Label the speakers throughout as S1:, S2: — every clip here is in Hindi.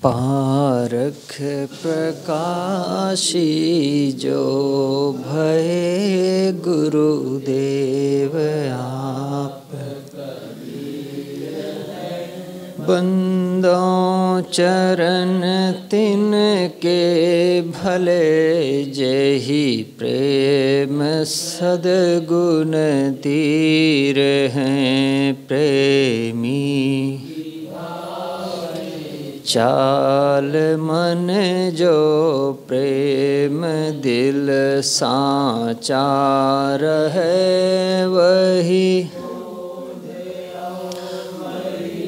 S1: पारख प्रकाशी जो भये गुरुदेव आप, बंदों चरण तिनके भले जेहि प्रेम सद्गुण तीर हैं प्रेमी। चाल मन जो प्रेम दिल साचार है वही,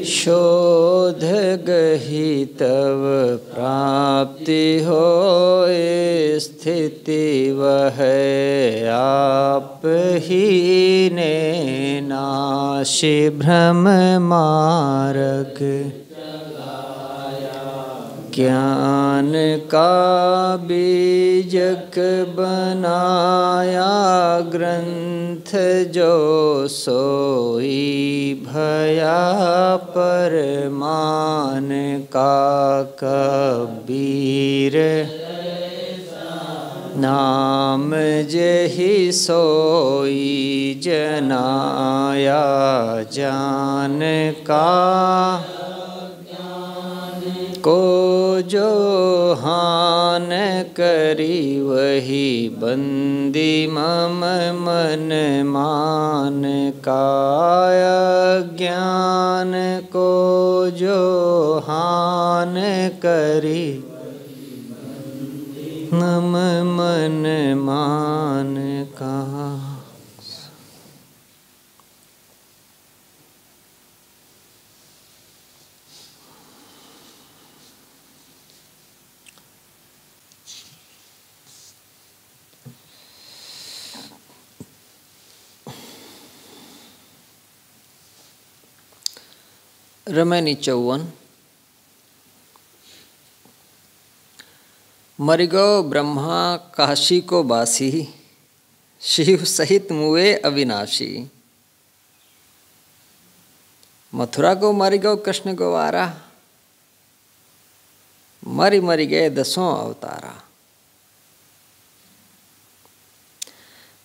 S1: शोध गही तब प्राप्ति होए स्थिति वह आप ही ने नाशि भ्रम मार्ग। ज्ञान का बीजक बनाया ग्रंथ जो सोई भया परमान का कबीर। नाम जहि सोई जनाया जान का, को जो हान करी वही बंदी मम मन मान का। ज्ञान को जो हान करी मम मन मान का। रमैनी 54। मरिगो ब्रह्मा काशी को बासी, शिव सहित मुए अविनाशी। मथुरा को मरिगो कृष्ण गोवारा, मरि मरि गए दसों अवतारा।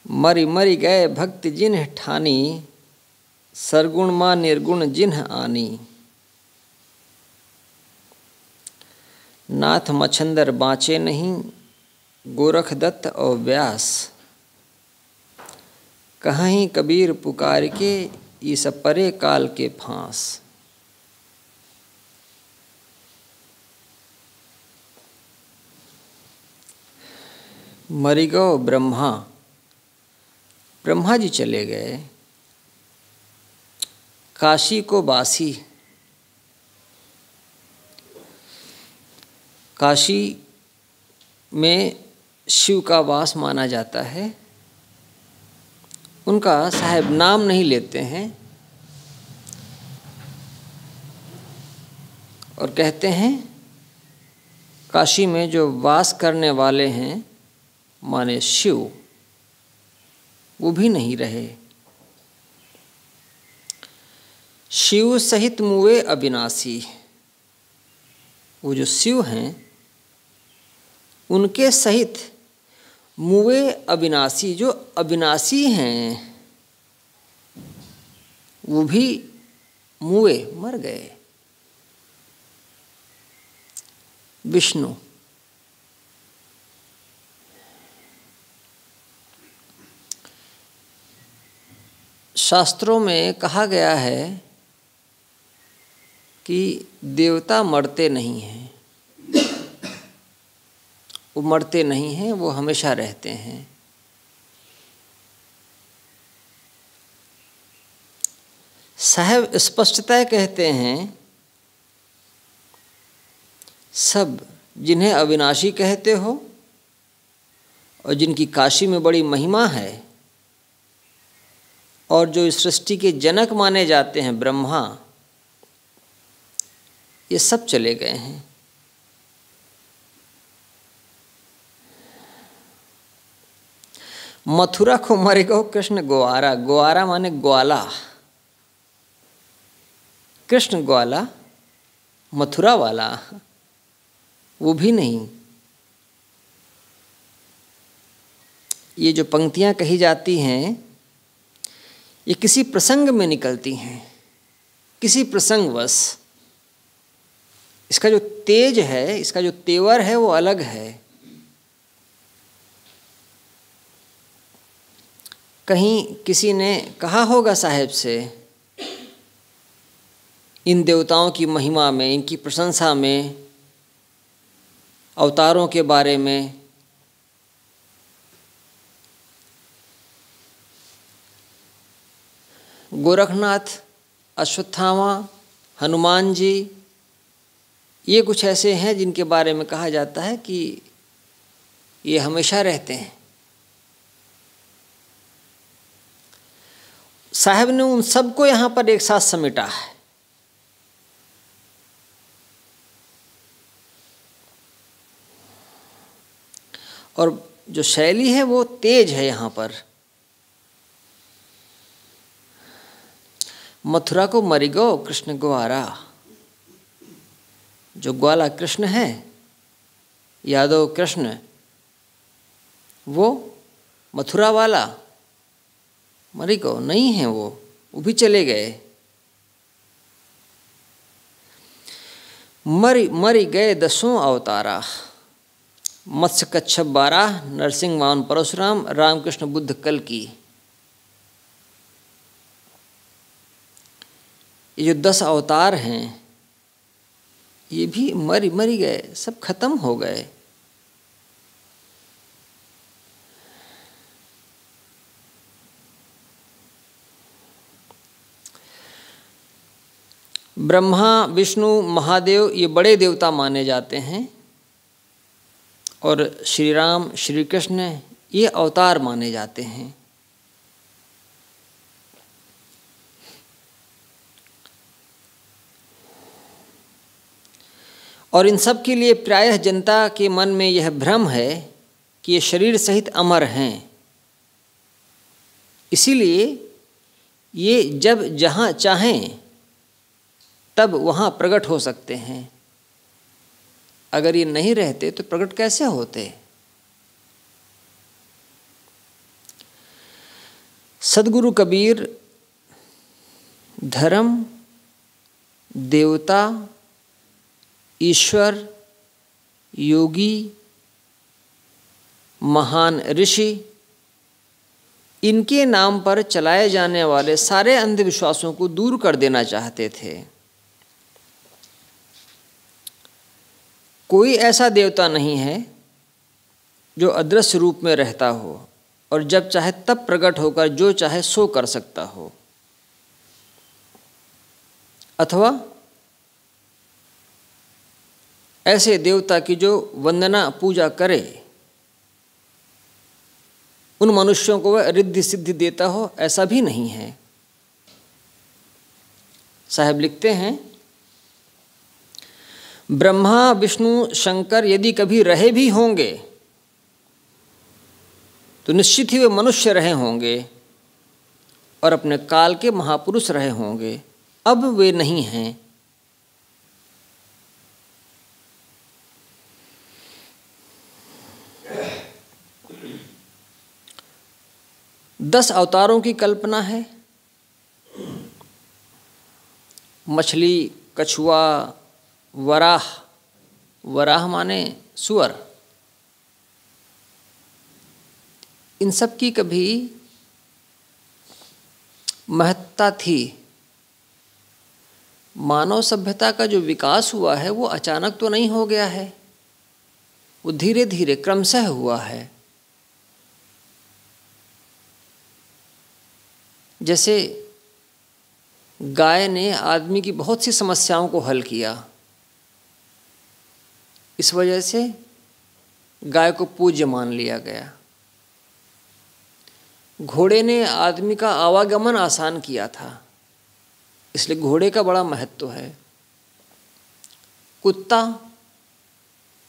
S1: मरि मरि गए भक्त जिन्ह ठानी, सरगुण मां निर्गुण जिन्ह आनी। नाथ मच्छंदर बाँचे नहीं, गोरख दत्त और व्यास। कहीं कबीर पुकार के, इस परे काल के फांस। मरिगो ब्रह्मा, ब्रह्मा जी चले गए। काशी को बासी, काशी में शिव का वास माना जाता है। उनका साहब नाम नहीं लेते हैं और कहते हैं काशी में जो वास करने वाले हैं माने शिव, वो भी नहीं रहे। शिव सहित मुए अविनाशी, वो जो शिव हैं उनके सहित मुए अविनाशी, जो अविनाशी हैं वो भी मुए मर गए। विष्णु शास्त्रों में कहा गया है कि देवता मरते नहीं हैं, वो मरते नहीं हैं, वो हमेशा रहते हैं। साहब स्पष्टतः कहते हैं सब जिन्हें अविनाशी कहते हो और जिनकी काशी में बड़ी महिमा है और जो इस सृष्टि के जनक माने जाते हैं ब्रह्मा, ये सब चले गए हैं। मथुरा को मरिगो कृष्ण ग्वारा, ग्वारा माने ग्वाला, कृष्ण ग्वाला मथुरा वाला। वो भी नहीं। ये जो पंक्तियां कही जाती हैं ये किसी प्रसंग में निकलती हैं, किसी प्रसंगवश। इसका जो तेज है, इसका जो तेवर है वो अलग है। कहीं किसी ने कहा होगा साहेब से इन देवताओं की महिमा में, इनकी प्रशंसा में, अवतारों के बारे में। गोरखनाथ, अश्वत्थामा, हनुमान जी, ये कुछ ऐसे हैं जिनके बारे में कहा जाता है कि ये हमेशा रहते हैं। साहब ने उन सबको यहाँ पर एक साथ समेटा है। और जो शैली है वो तेज है यहाँ पर। मथुरा को मरिगो कृष्ण ग्वारा, जो ग्वाला कृष्ण है, यादव कृष्ण, वो मथुरा वाला मरिगो नहीं है, वो भी चले गए। मरी गए 10 अवतारा, मत्स्य कच्छप 12, नरसिंह वामन परशुराम, रामकृष्ण बुद्ध कल्कि। ये जो 10 अवतार हैं ये भी मरी गए, सब खत्म हो गए। ब्रह्मा, विष्णु, महादेव ये बड़े देवता माने जाते हैं और श्री राम, श्री कृष्ण ये अवतार माने जाते हैं। और इन सब के लिए प्रायः जनता के मन में यह भ्रम है कि ये शरीर सहित अमर हैं, इसीलिए ये जब जहाँ चाहें तब वहाँ प्रकट हो सकते हैं। अगर ये नहीं रहते तो प्रकट कैसे होते? सद्गुरु कबीर धर्म, देवता, ईश्वर, योगी, महान ऋषि, इनके नाम पर चलाए जाने वाले सारे अंधविश्वासों को दूर कर देना चाहते थे। कोई ऐसा देवता नहीं है जो अदृश्य रूप में रहता हो और जब चाहे तब प्रकट होकर जो चाहे सो कर सकता हो, अथवा ऐसे देवता की जो वंदना पूजा करे उन मनुष्यों को वह रिद्धि सिद्धि देता हो, ऐसा भी नहीं है। साहब लिखते हैं, ब्रह्मा, विष्णु, शंकर यदि कभी रहे भी होंगे तो निश्चित ही वे मनुष्य रहे होंगे और अपने काल के महापुरुष रहे होंगे। अब वे नहीं हैं। दस अवतारों की कल्पना है। मछली, कछुआ, वराह, वराह माने सुअर, इन सब की कभी महत्ता थी। मानव सभ्यता का जो विकास हुआ है वो अचानक तो नहीं हो गया है, वो धीरे धीरे क्रमशः हुआ है। जैसे गाय ने आदमी की बहुत सी समस्याओं को हल किया, इस वजह से गाय को पूज्य मान लिया गया। घोड़े ने आदमी का आवागमन आसान किया था, इसलिए घोड़े का बड़ा महत्व है। कुत्ता,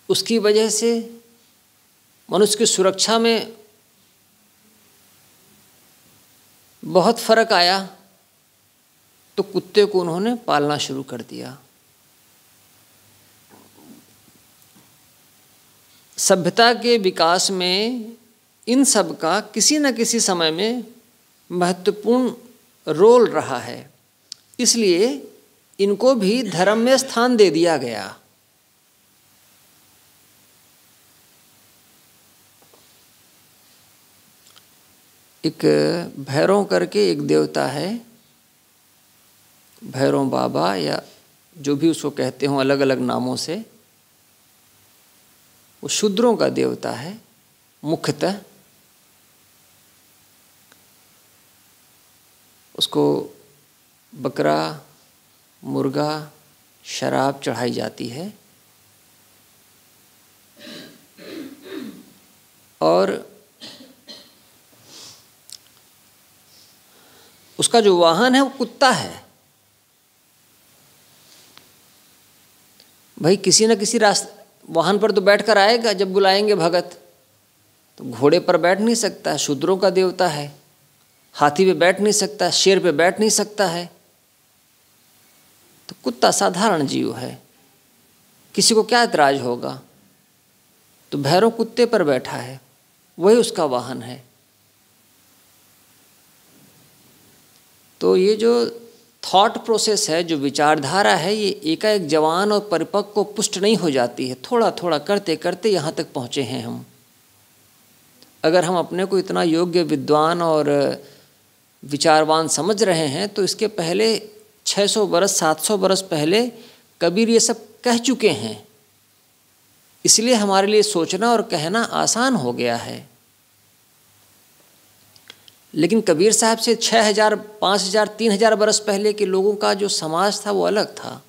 S1: उसकी वजह से मनुष्य की सुरक्षा में बहुत फर्क आया, तो कुत्ते को उन्होंने पालना शुरू कर दिया। सभ्यता के विकास में इन सब का किसी न किसी समय में महत्वपूर्ण रोल रहा है, इसलिए इनको भी धर्म में स्थान दे दिया गया। एक भैरव करके एक देवता है, भैरव बाबा या जो भी उसको कहते हों अलग अलग नामों से, वो शूद्रों का देवता है मुख्यतः। उसको बकरा, मुर्गा, शराब चढ़ाई जाती है और उसका जो वाहन है वो कुत्ता है। भाई किसी न किसी वाहन पर तो बैठकर आएगा जब बुलाएंगे भगत, तो घोड़े पर बैठ नहीं सकता, शूद्रों का देवता है। हाथी पे बैठ नहीं सकता, शेर पे बैठ नहीं सकता है, तो कुत्ता साधारण जीव है, किसी को क्या ऐतराज होगा। तो भैरव कुत्ते पर बैठा है, वही उसका वाहन है। तो ये जो थॉट प्रोसेस है, जो विचारधारा है, ये एकाएक जवान और परिपक्व को पुष्ट नहीं हो जाती है, थोड़ा थोड़ा करते करते यहाँ तक पहुँचे हैं हम। अगर हम अपने को इतना योग्य, विद्वान और विचारवान समझ रहे हैं तो इसके पहले 600 बरस 700 बरस पहले कबीर ये सब कह चुके हैं, इसलिए हमारे लिए सोचना और कहना आसान हो गया है। लेकिन कबीर साहब से 6000, 5000, 3000 बरस पहले के लोगों का जो समाज था वो अलग था।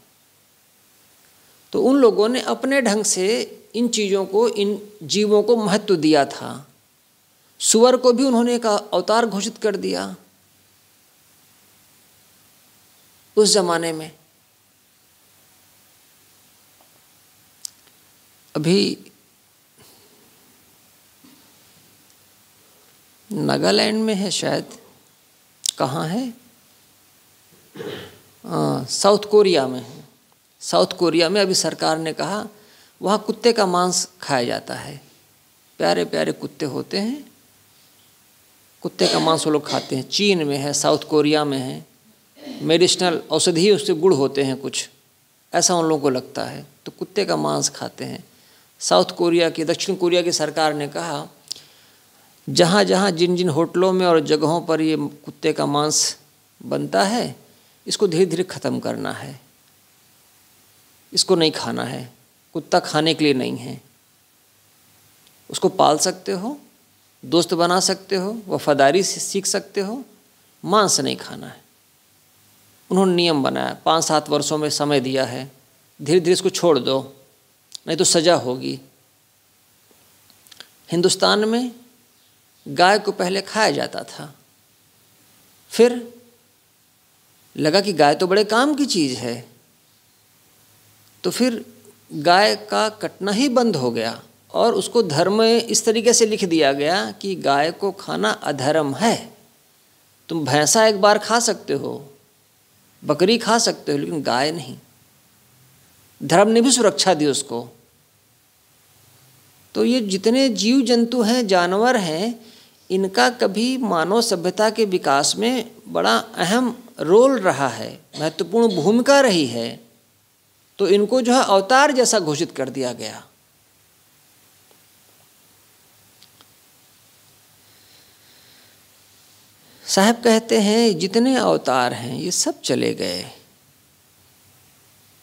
S1: तो उन लोगों ने अपने ढंग से इन चीज़ों को, इन जीवों को महत्व दिया था। सुअर को भी उन्होंने एक अवतार घोषित कर दिया उस जमाने में। अभी नागालैंड में है शायद, कहाँ है, साउथ कोरिया में है। साउथ कोरिया में अभी सरकार ने कहा वहाँ कुत्ते का मांस खाया जाता है। प्यारे प्यारे कुत्ते होते हैं, कुत्ते का मांस वो लोग खाते हैं। चीन में है, साउथ कोरिया में है, मेडिसिनल औषधि उसके गुण होते हैं कुछ, ऐसा उन लोगों को लगता है, तो कुत्ते का मांस खाते हैं। साउथ कोरिया की, दक्षिण कोरिया की सरकार ने कहा जहाँ जहाँ जिन जिन होटलों में और जगहों पर ये कुत्ते का मांस बनता है, इसको धीरे धीरे ख़त्म करना है, इसको नहीं खाना है। कुत्ता खाने के लिए नहीं है, उसको पाल सकते हो, दोस्त बना सकते हो, वफादारी से सीख सकते हो, मांस नहीं खाना है। उन्होंने नियम बनाया, 5-7 वर्षों में समय दिया है, धीरे धीरे इसको छोड़ दो नहीं तो सज़ा होगी। हिंदुस्तान में गाय को पहले खाया जाता था, फिर लगा कि गाय तो बड़े काम की चीज़ है, तो फिर गाय का कटना ही बंद हो गया और उसको धर्म में इस तरीके से लिख दिया गया कि गाय को खाना अधर्म है। तुम भैंसा एक बार खा सकते हो, बकरी खा सकते हो, लेकिन गाय नहीं। धर्म ने भी सुरक्षा दी उसको। तो ये जितने जीव जंतु हैं, जानवर हैं, इनका कभी मानव सभ्यता के विकास में बड़ा अहम रोल रहा है, महत्वपूर्ण भूमिका रही है। तो इनको जो है अवतार जैसा घोषित कर दिया गया। साहब कहते हैं जितने अवतार हैं ये सब चले गए,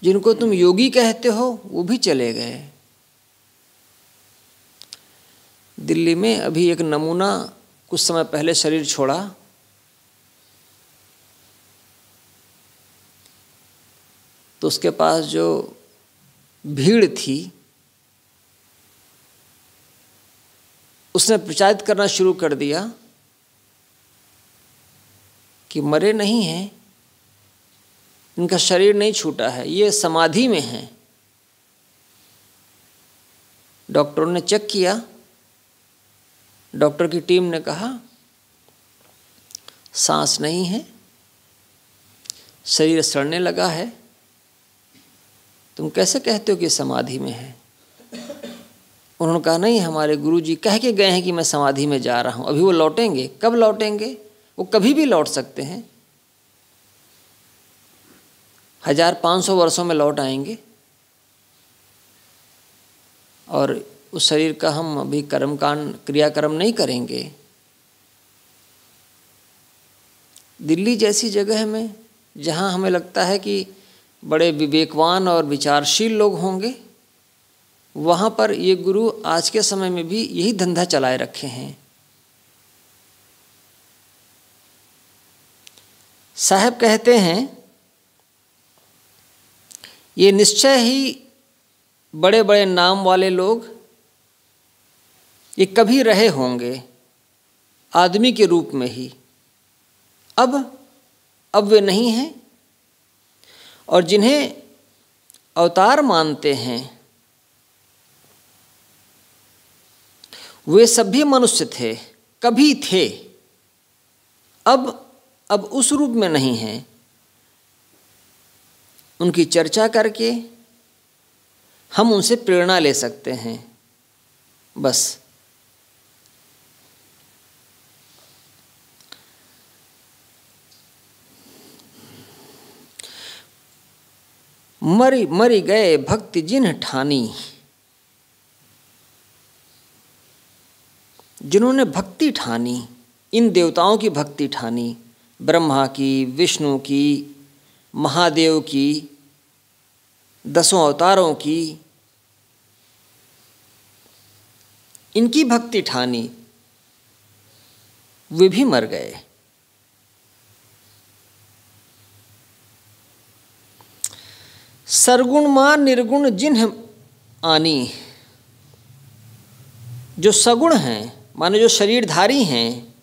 S1: जिनको तुम योगी कहते हो वो भी चले गए। दिल्ली में अभी एक नमूना कुछ समय पहले शरीर छोड़ा, तो उसके पास जो भीड़ थी उसने प्रचारित करना शुरू कर दिया कि मरे नहीं हैं, इनका शरीर नहीं छूटा है, ये समाधि में हैं। डॉक्टरों ने चेक किया, डॉक्टर की टीम ने कहा सांस नहीं है, शरीर सड़ने लगा है, तुम कैसे कहते हो कि समाधि में है? उन्होंने कहा नहीं, हमारे गुरुजी कह के गए हैं कि मैं समाधि में जा रहा हूँ, अभी वो लौटेंगे। कब लौटेंगे? वो कभी भी लौट सकते हैं, 1500 वर्षों में लौट आएंगे। और उस शरीर का हम अभी कर्मकांड क्रियाकर्म नहीं करेंगे। दिल्ली जैसी जगह में जहाँ हमें लगता है कि बड़े विवेकवान और विचारशील लोग होंगे, वहाँ पर ये गुरु आज के समय में भी यही धंधा चलाए रखे हैं। साहब कहते हैं ये निश्चय ही बड़े बड़े नाम वाले लोग ये कभी रहे होंगे आदमी के रूप में ही, अब वे नहीं हैं। और जिन्हें अवतार मानते हैं वे सब भी मनुष्य थे, कभी थे, अब उस रूप में नहीं हैं। उनकी चर्चा करके हम उनसे प्रेरणा ले सकते हैं, बस। मरी गए भक्ति जिन्ह ठानी, जिन्होंने भक्ति ठानी, इन देवताओं की भक्ति ठानी, ब्रह्मा की, विष्णु की, महादेव की, 10 अवतारों की, इनकी भक्ति ठानी, वे भी मर गए। सरगुण मान निर्गुण जिन्ह आनी, जो सगुण हैं माने जो शरीरधारी हैं,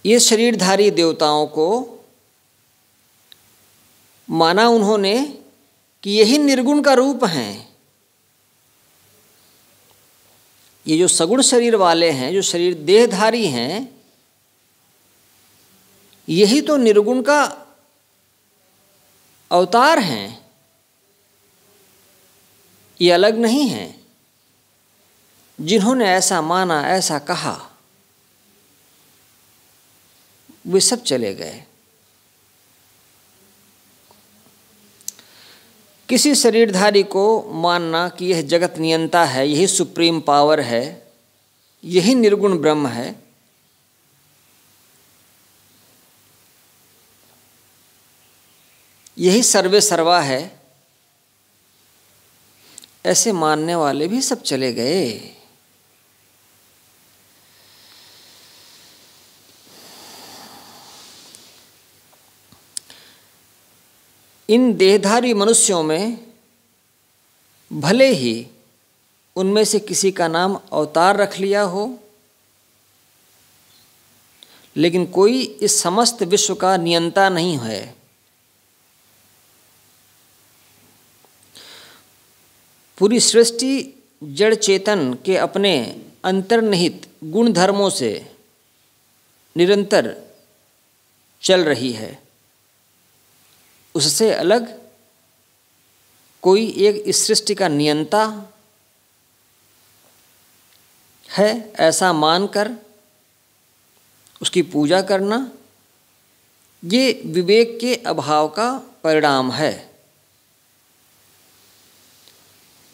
S1: ये शरीरधारी देवताओं को माना उन्होंने कि यही निर्गुण का रूप हैं। ये जो सगुण शरीर वाले हैं, जो शरीर देहधारी हैं, यही तो निर्गुण का अवतार हैं, ये अलग नहीं हैं। जिन्होंने ऐसा माना, ऐसा कहा, वे सब चले गए। किसी शरीरधारी को मानना कि यह जगत नियंता है, यही सुप्रीम पावर है, यही निर्गुण ब्रह्म है, यही सर्वे सर्वा है, ऐसे मानने वाले भी सब चले गए। इन देहधारी मनुष्यों में भले ही उनमें से किसी का नाम अवतार रख लिया हो, लेकिन कोई इस समस्त विश्व का नियंता नहीं है। पूरी सृष्टि जड़ चेतन के अपने अंतर्निहित गुण धर्मों से निरंतर चल रही है। उससे अलग कोई एक इस सृष्टि का नियंता है ऐसा मानकर उसकी पूजा करना, ये विवेक के अभाव का परिणाम है।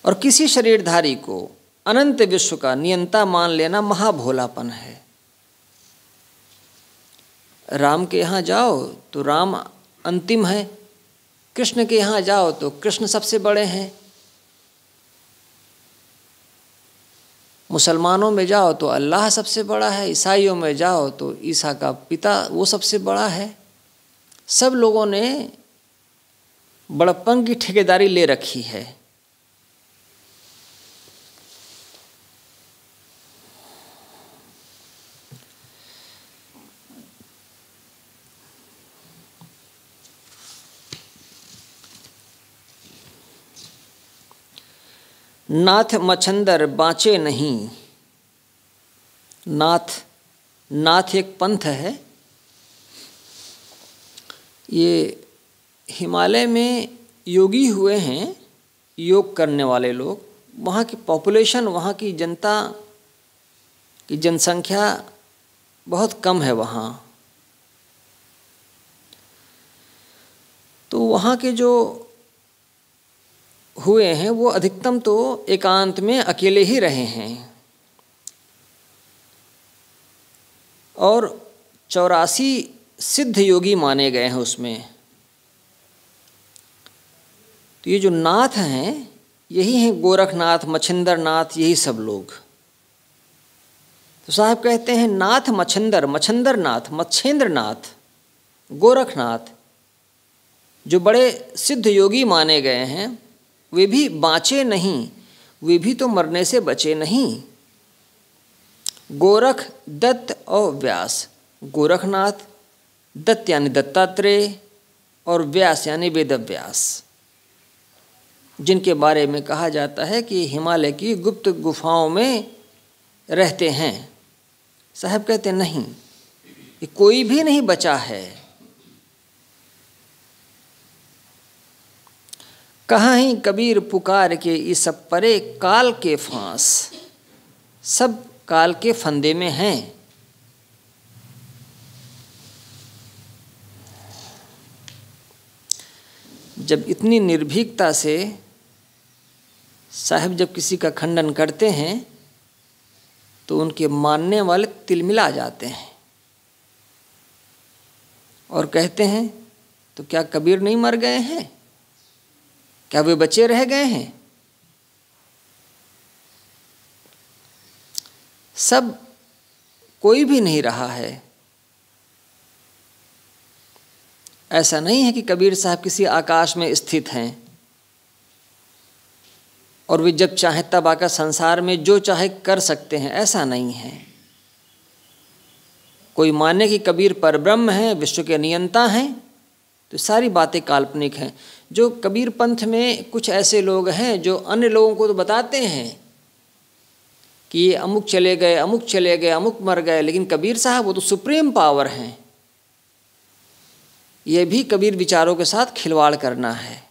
S1: और किसी शरीरधारी को अनंत विश्व का नियंता मान लेना महाभोलापन है। राम के यहाँ जाओ तो राम अंतिम है, कृष्ण के यहाँ जाओ तो कृष्ण सबसे बड़े हैं, मुसलमानों में जाओ तो अल्लाह सबसे बड़ा है, ईसाइयों में जाओ तो ईसा का पिता वो सबसे बड़ा है। सब लोगों ने बड़प्पन की ठेकेदारी ले रखी है। नाथ मछंदर बाँचे नहीं। नाथ एक पंथ है। ये हिमालय में योगी हुए हैं योग करने वाले लोग, वहाँ की पॉपुलेशन, वहाँ की जनता की जनसंख्या बहुत कम है वहाँ। तो वहाँ के जो हुए हैं वो अधिकतम तो एकांत में अकेले ही रहे हैं, और 84 सिद्ध योगी माने गए हैं उसमें। तो ये जो नाथ हैं यही हैं गोरखनाथ, मच्छिंद्र नाथ, यही सब लोग। तो साहब कहते हैं नाथ मच्छिंद्र, मच्छिंद्र नाथ, मच्छेंद्र नाथ, गोरखनाथ जो बड़े सिद्ध योगी माने गए हैं, वे भी बाँचे नहीं, वे भी तो मरने से बचे नहीं। गोरख, दत्त और व्यास। गोरखनाथ, दत्त यानी दत्तात्रेय, और व्यास यानी वेदव्यास, जिनके बारे में कहा जाता है कि हिमालय की गुप्त गुफाओं में रहते हैं। साहब कहते नहीं, ये कोई भी नहीं बचा है। कहाँ ही कबीर पुकार के इस परे काल के फांस, सब काल के फंदे में हैं। जब इतनी निर्भीकता से साहब जब किसी का खंडन करते हैं तो उनके मानने वाले तिलमिला जाते हैं और कहते हैं तो क्या कबीर नहीं मर गए हैं, क्या वे बचे रह गए हैं? सब कोई भी नहीं रहा है। ऐसा नहीं है कि कबीर साहब किसी आकाश में स्थित हैं और वे जब चाहे तब आकर संसार में जो चाहे कर सकते हैं, ऐसा नहीं है। कोई माने कि कबीर परब्रह्म हैं, विश्व के नियंता हैं, तो सारी बातें काल्पनिक हैं। जो कबीर पंथ में कुछ ऐसे लोग हैं जो अन्य लोगों को तो बताते हैं कि ये अमुक चले गए, अमुक चले गए, अमुक मर गए, लेकिन कबीर साहब वो तो सुप्रीम पावर हैं। ये भी कबीर विचारों के साथ खिलवाड़ करना है।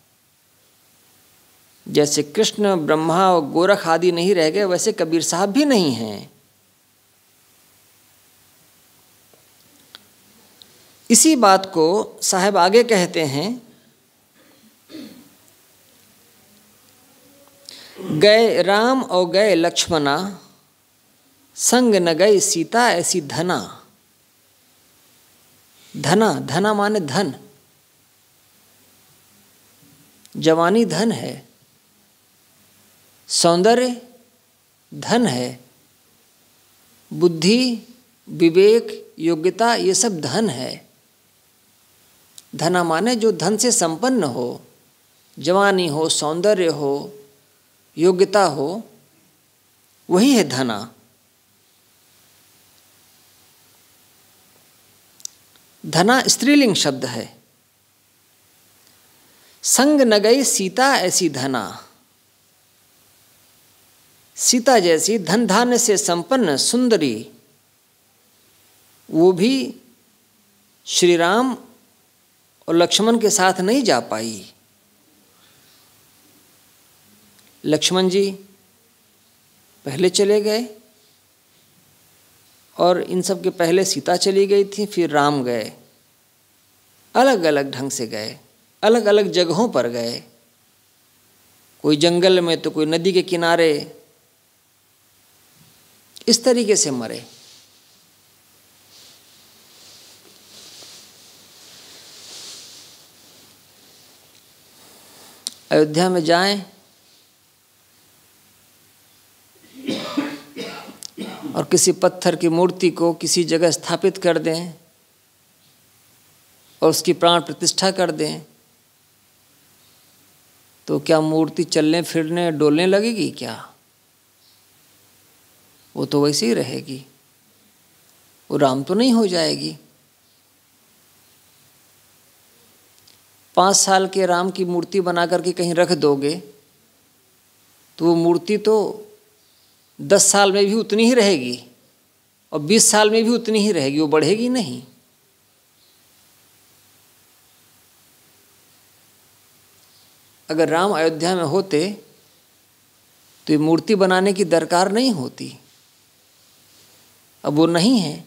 S1: जैसे कृष्ण, ब्रह्मा और गोरख आदि नहीं रह गए, वैसे कबीर साहब भी नहीं हैं। इसी बात को साहब आगे कहते हैं, गए राम और गए लक्ष्मणा, संग न गई सीता ऐसी धना। धना, धना माने धन। जवानी धन है, सौंदर्य धन है, बुद्धि, विवेक, योग्यता, ये सब धन है। धना माने जो धन से संपन्न हो, जवानी हो, सौंदर्य हो, योग्यता हो, वही है धना। धना स्त्रीलिंग शब्द है। संग न गई सीता ऐसी धना। सीता जैसी धन धान्य से संपन्न सुंदरी वो भी श्री राम और लक्ष्मण के साथ नहीं जा पाई। लक्ष्मण जी पहले चले गए और इन सब के पहले सीता चली गई थी, फिर राम गए। अलग अलग ढंग से गए, अलग अलग जगहों पर गए। कोई जंगल में तो कोई नदी के किनारे, इस तरीके से मरे। अयोध्या में जाएं और किसी पत्थर की मूर्ति को किसी जगह स्थापित कर दें और उसकी प्राण प्रतिष्ठा कर दें, तो क्या मूर्ति चलने फिरने डोलने लगेगी क्या? वो तो वैसे ही रहेगी, वो राम तो नहीं हो जाएगी। 5 साल के राम की मूर्ति बना करके कहीं रख दोगे तो वो मूर्ति तो 10 साल में भी उतनी ही रहेगी और 20 साल में भी उतनी ही रहेगी, वो बढ़ेगी नहीं। अगर राम अयोध्या में होते तो ये मूर्ति बनाने की दरकार नहीं होती। अब वो नहीं है,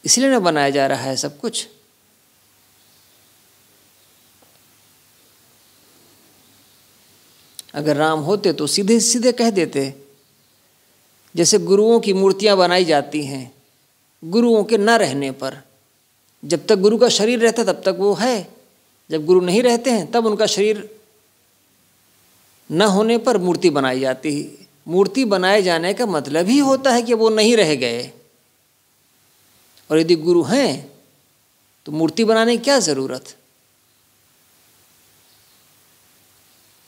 S1: इसलिए ना बनाया जा रहा है सब कुछ। अगर राम होते तो सीधे सीधे कह देते, जैसे गुरुओं की मूर्तियां बनाई जाती हैं गुरुओं के न रहने पर। जब तक गुरु का शरीर रहता तब तक वो है, जब गुरु नहीं रहते हैं तब उनका शरीर न होने पर मूर्ति बनाई जाती है। मूर्ति बनाए जाने का मतलब ही होता है कि वो नहीं रह गए। और यदि गुरु हैं तो मूर्ति बनाने की क्या जरूरत।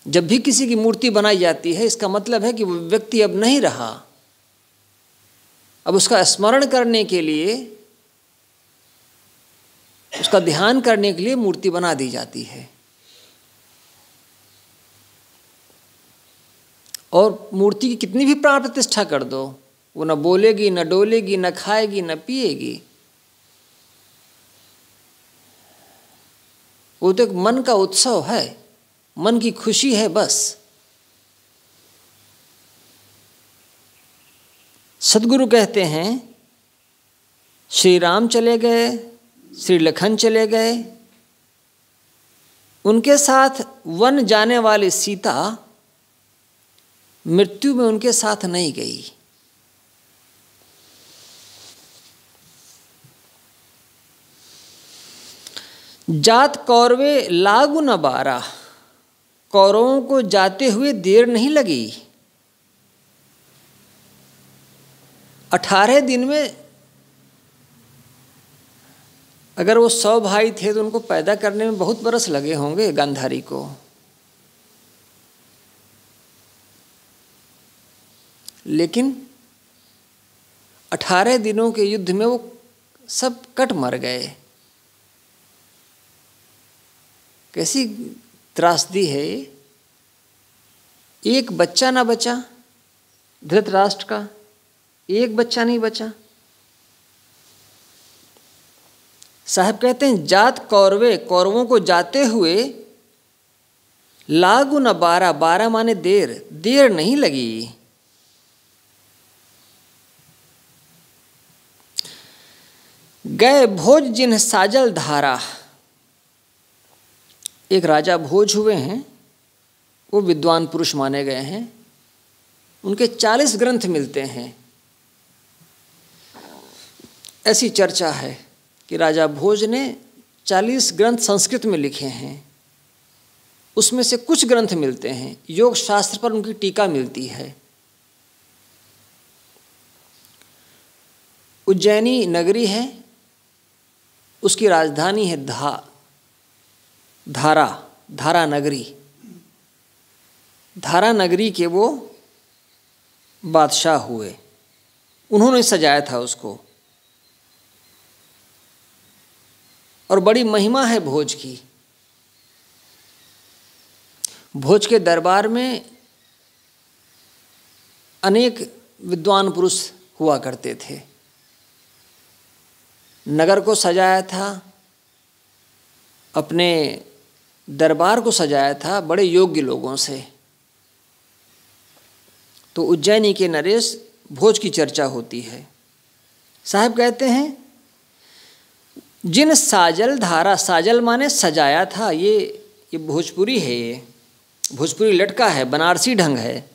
S1: जब भी किसी की मूर्ति बनाई जाती है इसका मतलब है कि वो व्यक्ति अब नहीं रहा। अब उसका स्मरण करने के लिए, उसका ध्यान करने के लिए मूर्ति बना दी जाती है। और मूर्ति की कितनी भी प्राण प्रतिष्ठा कर दो, वो न बोलेगी, न डोलेगी, न खाएगी, न पिएगी। वो तो एक मन का उत्सव है, मन की खुशी है बस। सदगुरु कहते हैं श्री राम चले गए, श्री लखन चले गए, उनके साथ वन जाने वाली सीता मृत्यु में उनके साथ नहीं गई। जात कौरवे लागू न बारा, कौरवों को जाते हुए देर नहीं लगी। 18 दिन में, अगर वो 100 भाई थे तो उनको पैदा करने में बहुत बरस लगे होंगे गांधारी को। लेकिन 18 दिनों के युद्ध में वो सब कट मर गए। कैसी त्रासदी है। एक बच्चा ना बचा धृतराष्ट्र का, एक बच्चा नहीं बचा। साहब कहते हैं जात कौरवे, कौरवों को जाते हुए लागू न बारा, बारा माने देर, देर नहीं लगी। गए भोज जिन्ह साजल धारा, एक राजा भोज हुए हैं, वो विद्वान पुरुष माने गए हैं। उनके 40 ग्रंथ मिलते हैं। ऐसी चर्चा है कि राजा भोज ने 40 ग्रंथ संस्कृत में लिखे हैं। उसमें से कुछ ग्रंथ मिलते हैं, योग शास्त्र पर उनकी टीका मिलती है। उज्जैनी नगरी है, उसकी राजधानी है धारा नगरी। धारा नगरी के वो बादशाह हुए, उन्होंने सजाया था उसको। और बड़ी महिमा है भोज की। भोज के दरबार में अनेक विद्वान पुरुष हुआ करते थे। नगर को सजाया था, अपने दरबार को सजाया था बड़े योग्य लोगों से। तो उज्जैनी के नरेश भोज की चर्चा होती है। साहब कहते हैं जिन साजल धारा, साजल माने सजाया था। ये भोजपुरी है, ये भोजपुरी लटका है, बनारसी ढंग है।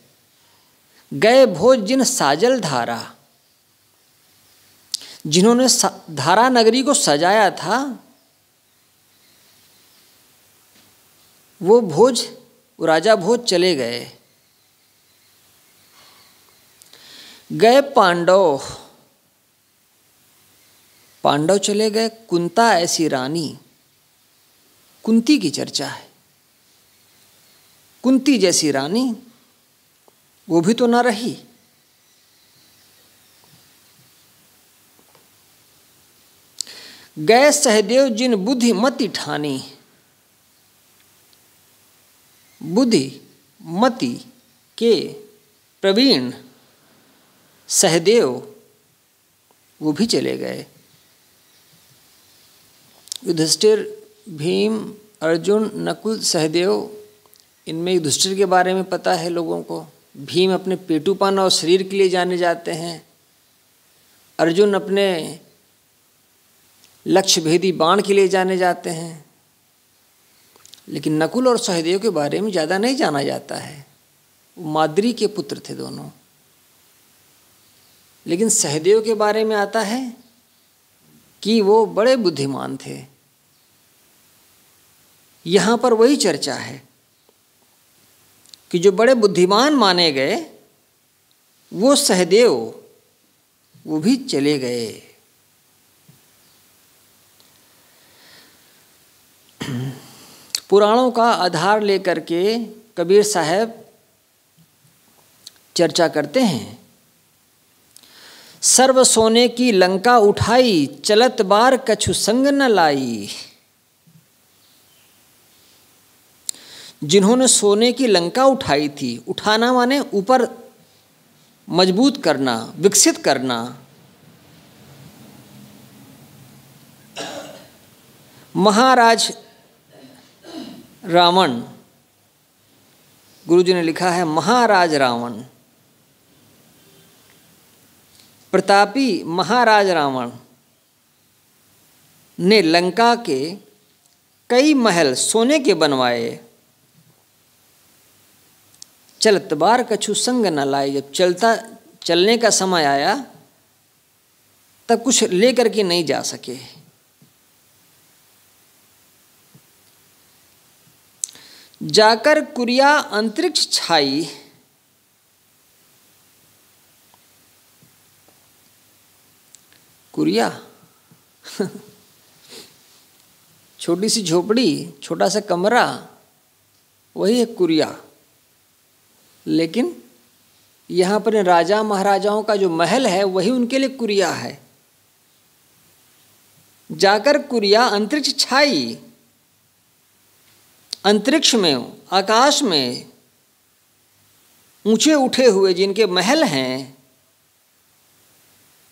S1: गए भोज जिन साजल धारा, जिन्होंने धारा नगरी को सजाया था, वो राजा भोज चले गए। गए पांडव, पांडव चले गए। कुंता ऐसी रानी, कुंती की चर्चा है। कुंती जैसी रानी वो भी तो ना रही। गए सहदेव जिन बुद्धि मति ठानी, बुद्धि मति के प्रवीण सहदेव वो भी चले गए। युधिष्ठिर, भीम, अर्जुन, नकुल, सहदेव इनमें युधिष्ठिर के बारे में पता है लोगों को। भीम अपने पेटूपन और शरीर के लिए जाने जाते हैं। अर्जुन अपने लक्ष्य भेदी बाण के लिए जाने जाते हैं। लेकिन नकुल और सहदेव के बारे में ज़्यादा नहीं जाना जाता है। वो माद्री के पुत्र थे दोनों। लेकिन सहदेव के बारे में आता है कि वो बड़े बुद्धिमान थे। यहाँ पर वही चर्चा है कि जो बड़े बुद्धिमान माने गए वो सहदेव, वो भी चले गए। पुराणों का आधार लेकर के कबीर साहब चर्चा करते हैं। सर्व सोने की लंका उठाई, चलत बार कछु संग न लाई। जिन्होंने सोने की लंका उठाई थी, उठाना माने ऊपर मजबूत करना, विकसित करना। महाराज रावण, गुरुजी ने लिखा है महाराज रावण, प्रतापी महाराज रावण ने लंका के कई महल सोने के बनवाए। चलत बार कछु संग न लाए। जब चलने का समय आया तब कुछ लेकर के नहीं जा सके। जाकर कुरिया अंतरिक्ष छाई, कुरिया छोटी सी झोपड़ी, छोटा सा कमरा, वही है कुरिया। लेकिन यहाँ पर राजा महाराजाओं का जो महल है वही उनके लिए कुरिया है। जाकर कुरिया अंतरिक्ष छाई, अंतरिक्ष में, आकाश में ऊंचे उठे हुए जिनके महल हैं,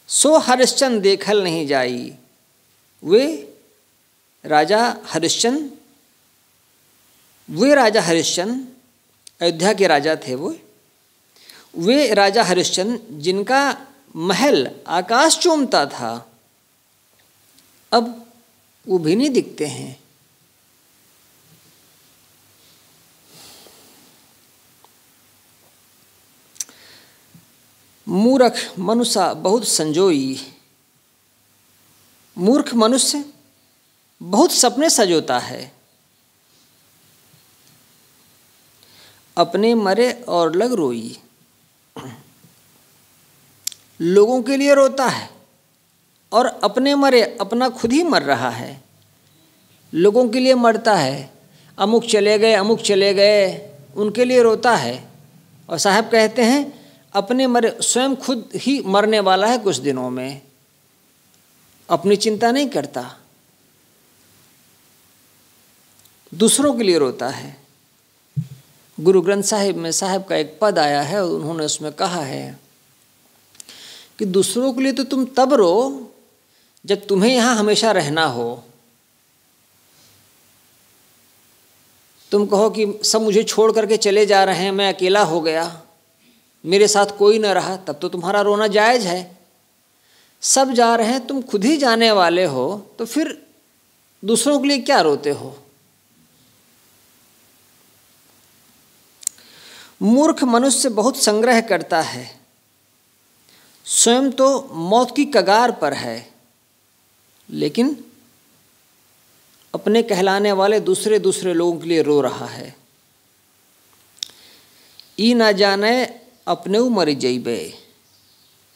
S1: सो हरिश्चंद्र देखल नहीं जाई। वे राजा हरिश्चंद्र, अयोध्या के राजा थे। वे राजा हरिश्चंद्र जिनका महल आकाश चूमता था, अब वो भी नहीं दिखते हैं। मूर्ख मनुष्य बहुत संजोई। मूर्ख मनुष्य बहुत सपने सजोता है। अपने मरे और लग रोई। लोगों के लिए रोता है और अपने मरे अपना खुद ही मर रहा है। लोगों के लिए मरता है, अमुक चले गए, अमुक चले गए, उनके लिए रोता है। और साहब कहते हैं अपने मरे, स्वयं खुद ही मरने वाला है कुछ दिनों में, अपनी चिंता नहीं करता, दूसरों के लिए रोता है। गुरु ग्रंथ साहिब में साहब का एक पद आया है और उन्होंने उसमें कहा है कि दूसरों के लिए तो तुम तब रो जब तुम्हें यहाँ हमेशा रहना हो। तुम कहो कि सब मुझे छोड़ करके चले जा रहे हैं, मैं अकेला हो गया, मेरे साथ कोई न रहा, तब तो तुम्हारा रोना जायज़ है। सब जा रहे हैं, तुम खुद ही जाने वाले हो, तो फिर दूसरों के लिए क्या रोते हो। मूर्ख मनुष्य बहुत संग्रह करता है, स्वयं तो मौत की कगार पर है, लेकिन अपने कहलाने वाले दूसरे लोगों के लिए रो रहा है। ई ना जाने अपने मर जइबे।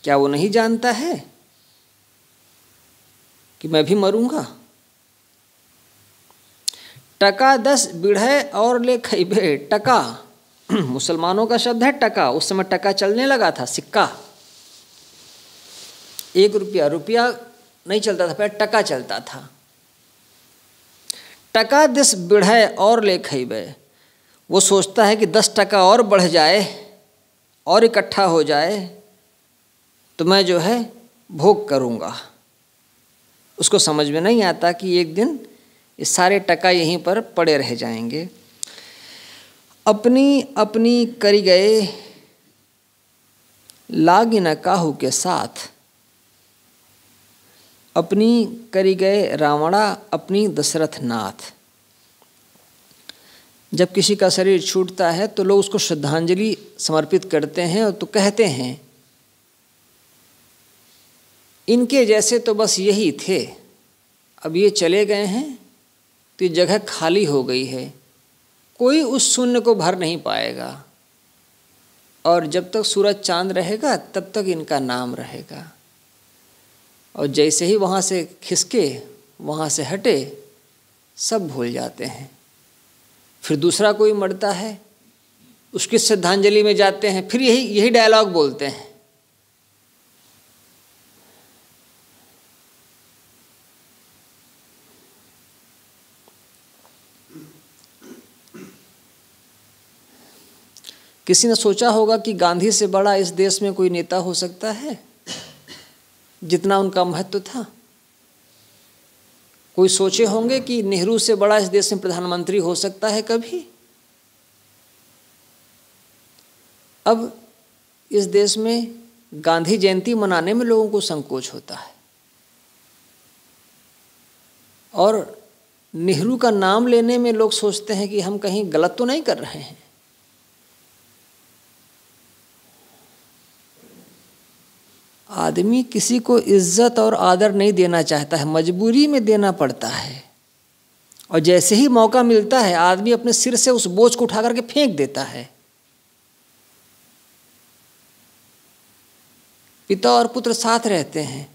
S1: क्या वो नहीं जानता है कि मैं भी मरूंगा। टका 10 बिढ़े और ले खइबे। टका मुसलमानों का शब्द है टका। उस समय टका चलने लगा था, सिक्का। 1 रुपया, रुपया नहीं चलता था, पहले टका चलता था। टका 10 बिढ़े और ले खइबे। वो सोचता है कि 10 टका और बढ़ जाए और इकट्ठा हो जाए तो मैं जो है भोग करूँगा। उसको समझ में नहीं आता कि एक दिन ये सारे टका यहीं पर पड़े रह जाएंगे। अपनी अपनी करी गए लागी न काहू के साथ, अपनी करी गए रावणा अपनी दशरथ नाथ। जब किसी का शरीर छूटता है तो लोग उसको श्रद्धांजलि समर्पित करते हैं और तो कहते हैं इनके जैसे तो बस यही थे, अब ये चले गए हैं तो ये जगह खाली हो गई है, कोई उस शून्य को भर नहीं पाएगा, और जब तक सूरज चांद रहेगा तब तक इनका नाम रहेगा। और जैसे ही वहाँ से खिसके, वहाँ से हटे, सब भूल जाते हैं। फिर दूसरा कोई मरता है, उसकी श्रद्धांजलि में जाते हैं, फिर यही डायलॉग बोलते हैं। किसी ने सोचा होगा कि गांधी से बड़ा इस देश में कोई नेता हो सकता है जितना उनका महत्व था? कोई सोचे होंगे कि नेहरू से बड़ा इस देश में प्रधानमंत्री हो सकता है कभी? अब इस देश में गांधी जयंती मनाने में लोगों को संकोच होता है, और नेहरू का नाम लेने में लोग सोचते हैं कि हम कहीं गलत तो नहीं कर रहे हैं। आदमी किसी को इज्जत और आदर नहीं देना चाहता है, मजबूरी में देना पड़ता है, और जैसे ही मौका मिलता है आदमी अपने सिर से उस बोझ को उठा करके फेंक देता है। पिता और पुत्र साथ रहते हैं,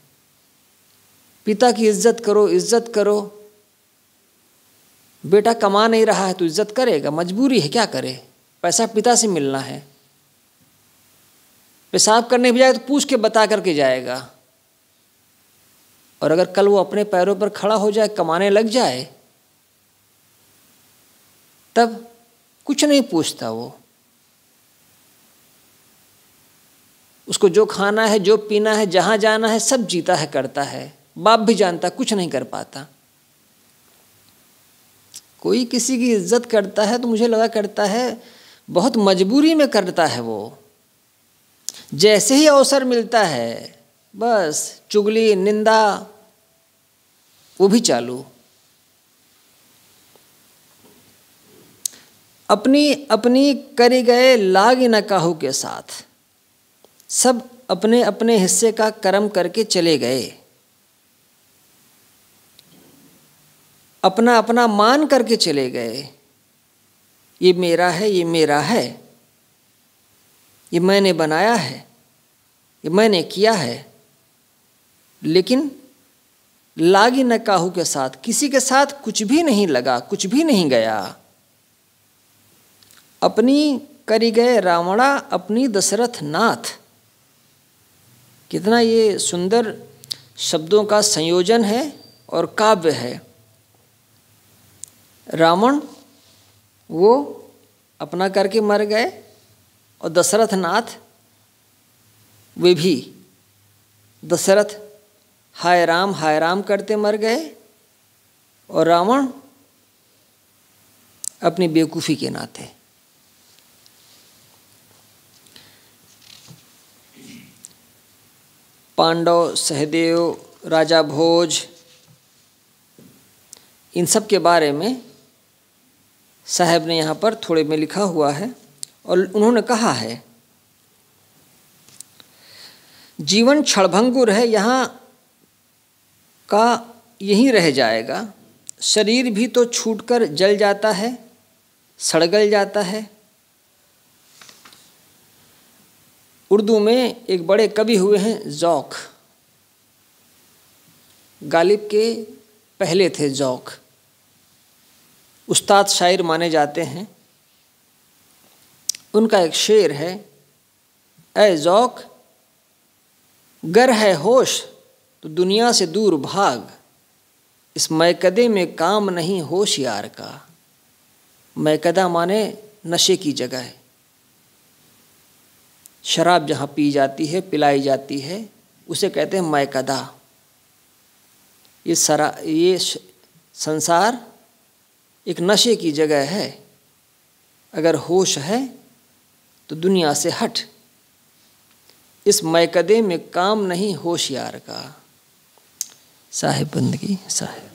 S1: पिता की इज्जत करो, इज्जत करो। बेटा कमा नहीं रहा है तो इज्जत करेगा, मजबूरी है, क्या करे, पैसा पिता से मिलना है। पेशाब करने भी जाए तो पूछ के बता करके जाएगा, और अगर कल वो अपने पैरों पर खड़ा हो जाए, कमाने लग जाए, तब कुछ नहीं पूछता वो। उसको जो खाना है, जो पीना है, जहाँ जाना है, सब जीता है, करता है। बाप भी जानता, कुछ नहीं कर पाता। कोई किसी की इज्जत करता है तो मुझे लगा करता है बहुत मजबूरी में करता है वो। जैसे ही अवसर मिलता है बस चुगली, निंदा, वो भी चालू। अपनी अपनी करी गए लाग न काहू के साथ, सब अपने अपने हिस्से का कर्म करके चले गए। अपना अपना मान करके चले गए, ये मेरा है, ये मेरा है, ये मैंने बनाया है, ये मैंने किया है। लेकिन लागी न काहू के साथ, किसी के साथ कुछ भी नहीं लगा, कुछ भी नहीं गया। अपनी करी गए रावणा अपनी दशरथ नाथ। कितना ये सुंदर शब्दों का संयोजन है और काव्य है। रावण वो अपना करके मर गए, और दशरथ नाथ वे भी दशरथ हाय राम करते मर गए, और रावण अपनी बेवकूफ़ी के नाते। पांडव, सहदेव, राजा भोज, इन सब के बारे में साहब ने यहाँ पर थोड़े में लिखा हुआ है, और उन्होंने कहा है जीवन क्षणभंगुर है, यहाँ का यहीं रह जाएगा। शरीर भी तो छूटकर जल जाता है, सड़गल जाता है। उर्दू में एक बड़े कवि हुए हैं ज़ौक़, गालिब के पहले थे ज़ौक़, उस्ताद शायर माने जाते हैं। उनका एक शेर है, ऐ ज़ौक़ गर है होश तो दुनिया से दूर भाग, इस मैकदे में काम नहीं होशियार का। मैकदा माने नशे की जगह है, शराब जहाँ पी जाती है, पिलाई जाती है, उसे कहते हैं मैकदा। ये संसार एक नशे की जगह है, अगर होश है तो दुनिया से हट, इस मैकदे में काम नहीं होशियार का। साहिब बंदगी साहिब।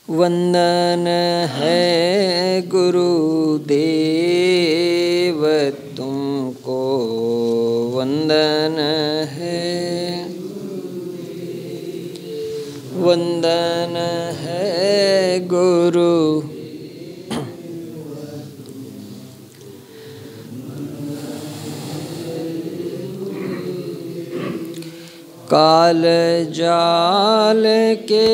S1: वंदन है गुरुदेव तुमको, वंदन है, वंदन है गुरु, काल जाल के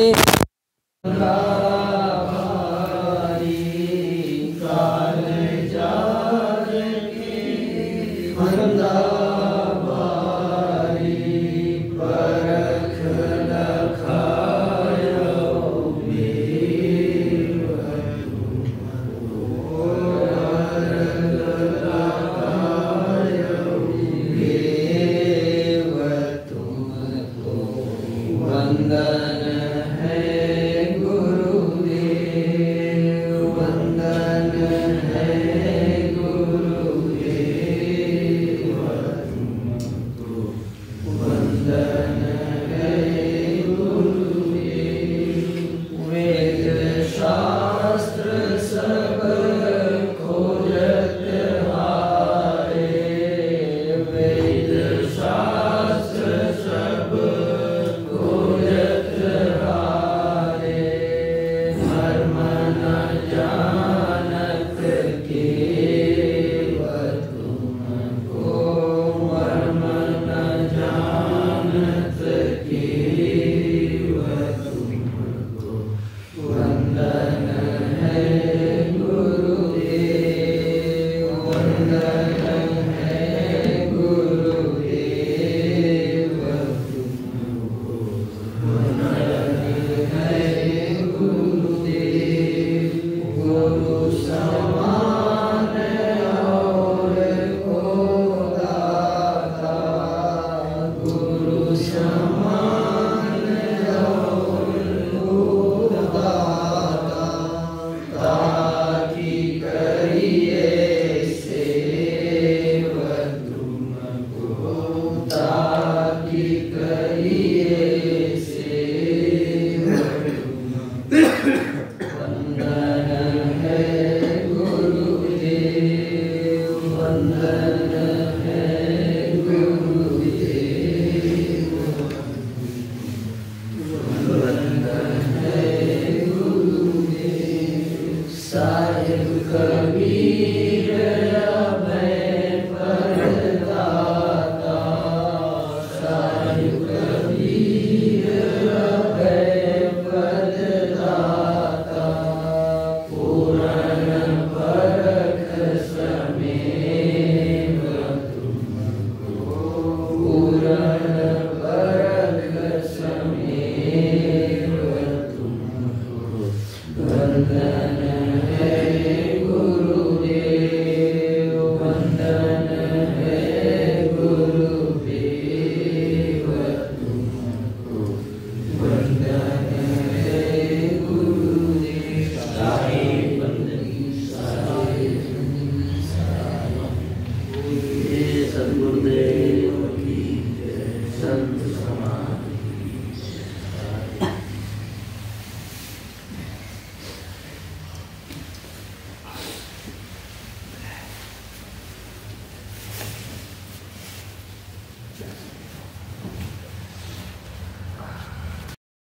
S2: वंदन